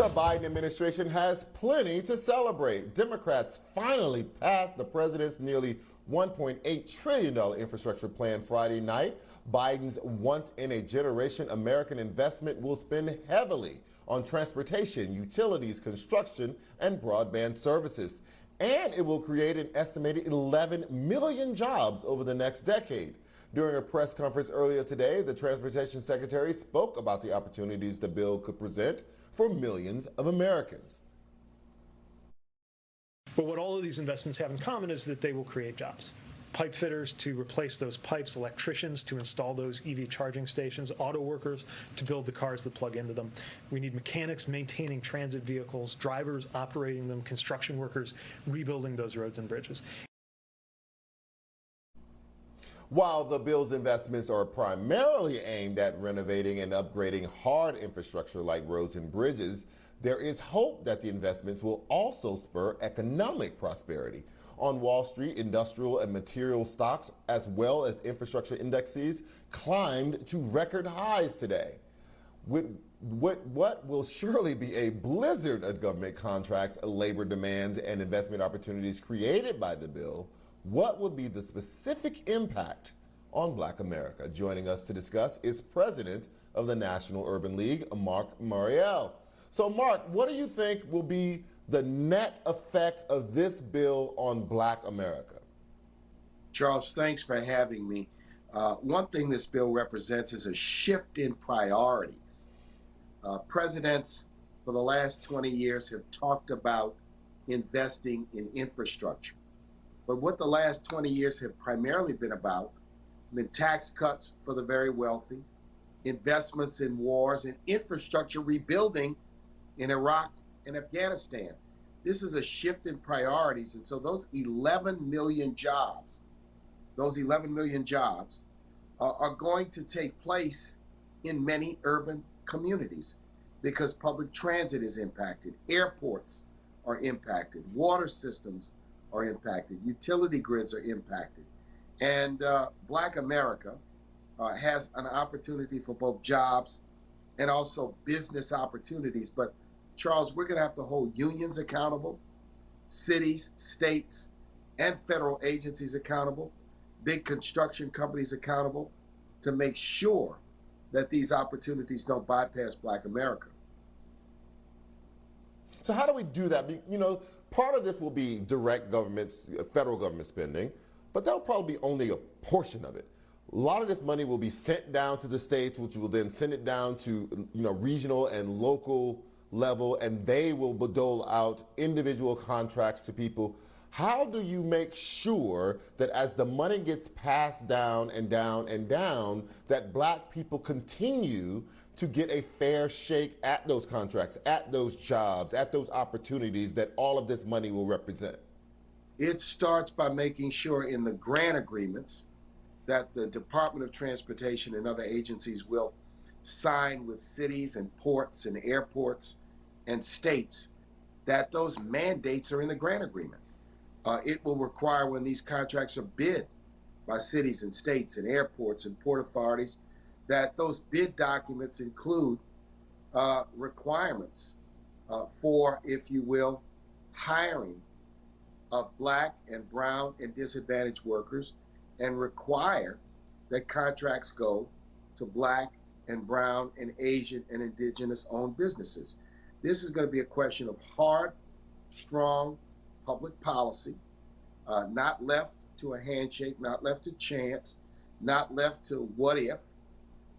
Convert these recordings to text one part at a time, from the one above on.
The Biden administration has plenty to celebrate. Democrats finally passed the president's nearly $1.8 trillion infrastructure plan Friday night. Biden's once-in-a-generation American investment will spend heavily on transportation, utilities, construction, and broadband services. And it will create an estimated 11 million jobs over the next decade. During a press conference earlier today, the Transportation Secretary spoke about the opportunities the bill could present for millions of Americans. But what all of these investments have in common is that they will create jobs. Pipe fitters to replace those pipes, electricians to install those EV charging stations, auto workers to build the cars that plug into them. We need mechanics maintaining transit vehicles, drivers operating them, construction workers rebuilding those roads and bridges. While the bill's investments are primarily aimed at renovating and upgrading hard infrastructure like roads and bridges, there is hope that the investments will also spur economic prosperity. On Wall Street, industrial and material stocks, as well as infrastructure indexes, climbed to record highs today. With what will surely be a blizzard of government contracts, labor demands, and investment opportunities created by the bill, what will be the specific impact on Black America? Joining us to discuss is President of the National Urban League, Marc Morial. So, Marc, what do you think will be the net effect of this bill on Black America? Charles, thanks for having me. One thing this bill represents is a shift in priorities. Presidents for the last 20 years have talked about investing in infrastructure. But what the last 20 years have primarily been about have been tax cuts for the very wealthy, investments in wars, and infrastructure rebuilding in Iraq and Afghanistan. This is a shift in priorities. And so those 11 million jobs are going to take place in many urban communities because public transit is impacted, airports are impacted, water systems are impacted, utility grids are impacted. And Black America has an opportunity for both jobs and also business opportunities. But Charles, we're gonna have to hold unions accountable, cities, states, and federal agencies accountable, big construction companies accountable to make sure that these opportunities don't bypass Black America. So how do we do that? You know, part of this will be direct federal government spending, but that'll probably be only a portion of it. A lot of this money will be sent down to the states, which will then send it down to regional and local level, and they will dole out individual contracts to people. How do you make sure that as the money gets passed down and down and down, that Black people continue to get a fair shake at those contracts, at those jobs, at those opportunities that all of this money will represent? It starts by making sure in the grant agreements that the Department of Transportation and other agencies will sign with cities and ports and airports and states that those mandates are in the grant agreement. It will require when these contracts are bid by cities and states and airports and port authorities that those bid documents include requirements for, if you will, hiring of Black and brown and disadvantaged workers, and require that contracts go to Black and brown and Asian and indigenous owned businesses. This is going to be a question of hard, strong public policy, not left to a handshake, not left to chance, not left to what if,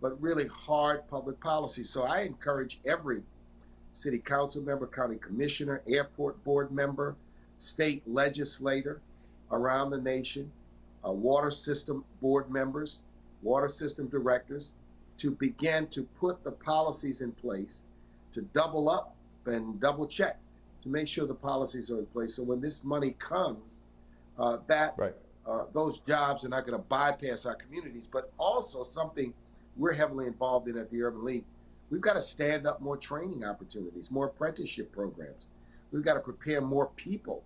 but really hard public policy. So I encourage every city council member, county commissioner, airport board member, state legislator around the nation, water system board members, water system directors, to begin to put the policies in place to double up and double check to make sure the policies are in place. So when this money comes, those jobs are not going to bypass our communities, but also something we're heavily involved in at the Urban League. We've got to stand up more training opportunities, more apprenticeship programs. We've got to prepare more people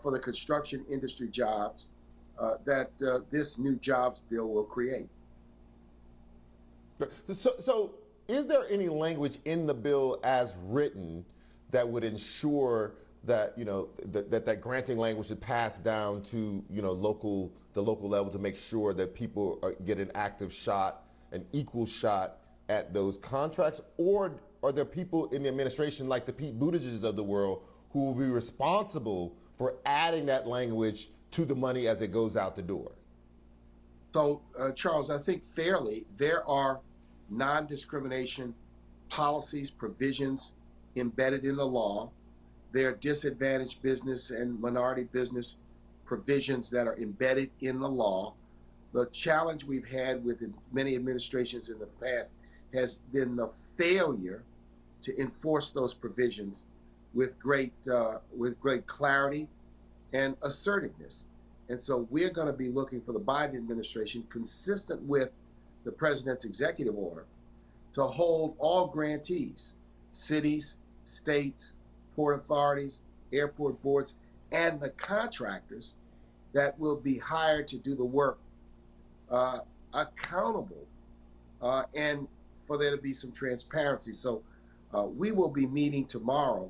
for the construction industry jobs that this new jobs bill will create. So is there any language in the bill as written that would ensure that that granting language should pass down to the local level to make sure that people get an active shot, an equal shot at those contracts? Or are there people in the administration like the Pete Buttigieg of the world who will be responsible for adding that language to the money as it goes out the door? So, Charles, I think fairly, there are non-discrimination policies, provisions embedded in the law. There are disadvantaged business and minority business provisions that are embedded in the law. The challenge we've had with many administrations in the past has been the failure to enforce those provisions with great clarity and assertiveness. And so we're going to be looking for the Biden administration, consistent with the president's executive order, to hold all grantees, cities, states, port authorities, airport boards, and the contractors that will be hired to do the work accountable, and for there to be some transparency. So we will be meeting tomorrow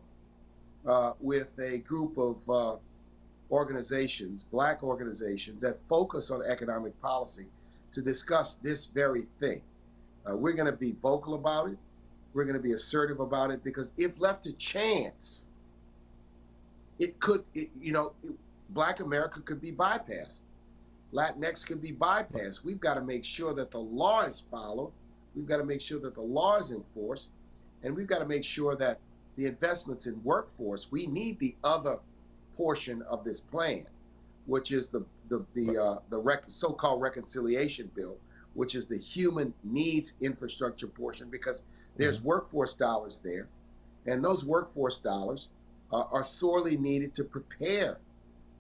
with a group of organizations, Black organizations, that focus on economic policy to discuss this very thing. We're going to be vocal about it. We're going to be assertive about it, because if left to chance, Black America could be bypassed. Latinx could be bypassed. We've got to make sure that the law is followed. We've got to make sure that the law is enforced. And we've got to make sure that the investments in workforce, we need the other portion of this plan, which is the so-called reconciliation bill, which is the human needs infrastructure portion, because there's workforce dollars there. And those workforce dollars are sorely needed to prepare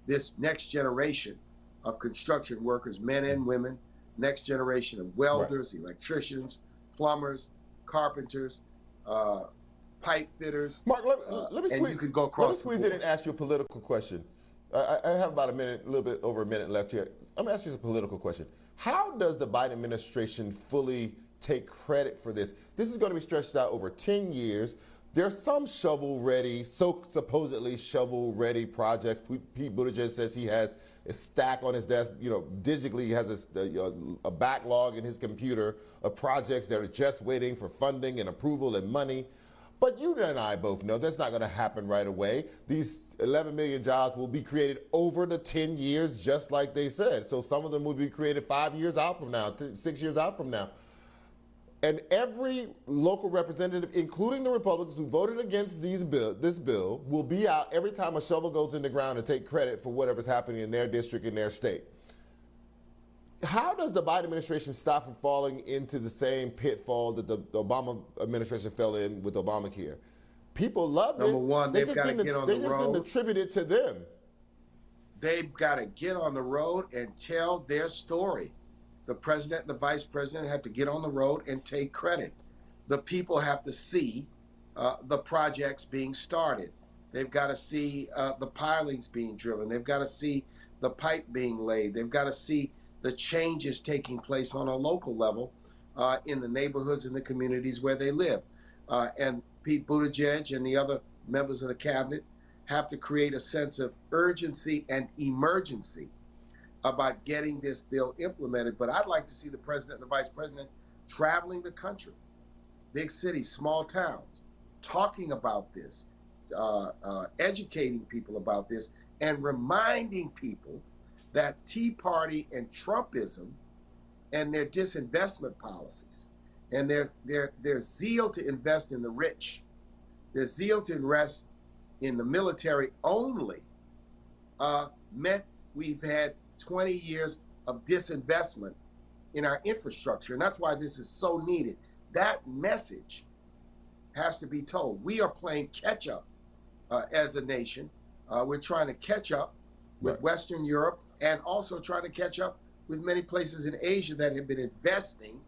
this next generation of construction workers, men and women, next generation of welders, electricians, plumbers, carpenters, pipe fitters. Mark, let me and you could go across. Let me squeeze in and ask you a political question. I have about a little bit over a minute left here. I'm going to ask you a political question. How does the Biden administration fully take credit for this? This is going to be stretched out over 10 years. There's some shovel-ready, supposedly shovel-ready projects. Pete Buttigieg says he has a stack on his desk. Digitally, he has a backlog in his computer of projects that are just waiting for funding and approval and money. But you and I both know that's not going to happen right away. These 11 million jobs will be created over the 10 years, just like they said. So some of them will be created 5 years out from now, 6 years out from now. And every local representative, including the Republicans who voted against this bill, will be out every time a shovel goes in the ground to take credit for whatever's happening in their district, in their state. How does the Biden administration stop from falling into the same pitfall that the Obama administration fell in with Obamacare? People loved it. Number one, they've got to get on the road. They just didn't attribute it to them. They've got to get on the road and tell their story. The president and the vice president have to get on the road and take credit. The people have to see the projects being started. They've got to see the pilings being driven. They've got to see the pipe being laid. They've got to see the changes taking place on a local level in the neighborhoods and the communities where they live. And Pete Buttigieg and the other members of the cabinet have to create a sense of urgency and emergency about getting this bill implemented. But I'd like to see the president and the vice president traveling the country, big cities, small towns, talking about this, educating people about this, and reminding people that Tea Party and Trumpism and their disinvestment policies and their zeal to invest in the rich, their zeal to invest in the military only, meant we've had 20 years of disinvestment in our infrastructure. And that's why this is so needed. That message has to be told. We are playing catch up as a nation. We're trying to catch up with Western Europe, and also trying to catch up with many places in Asia that have been investing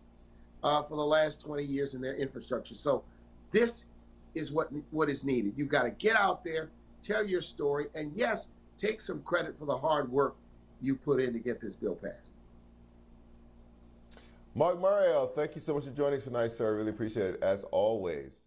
for the last 20 years in their infrastructure. So this is what is needed. You've got to get out there, tell your story, and yes, take some credit for the hard work you put in to get this bill passed. Marc Morial, thank you so much for joining us tonight, sir. I really appreciate it, as always.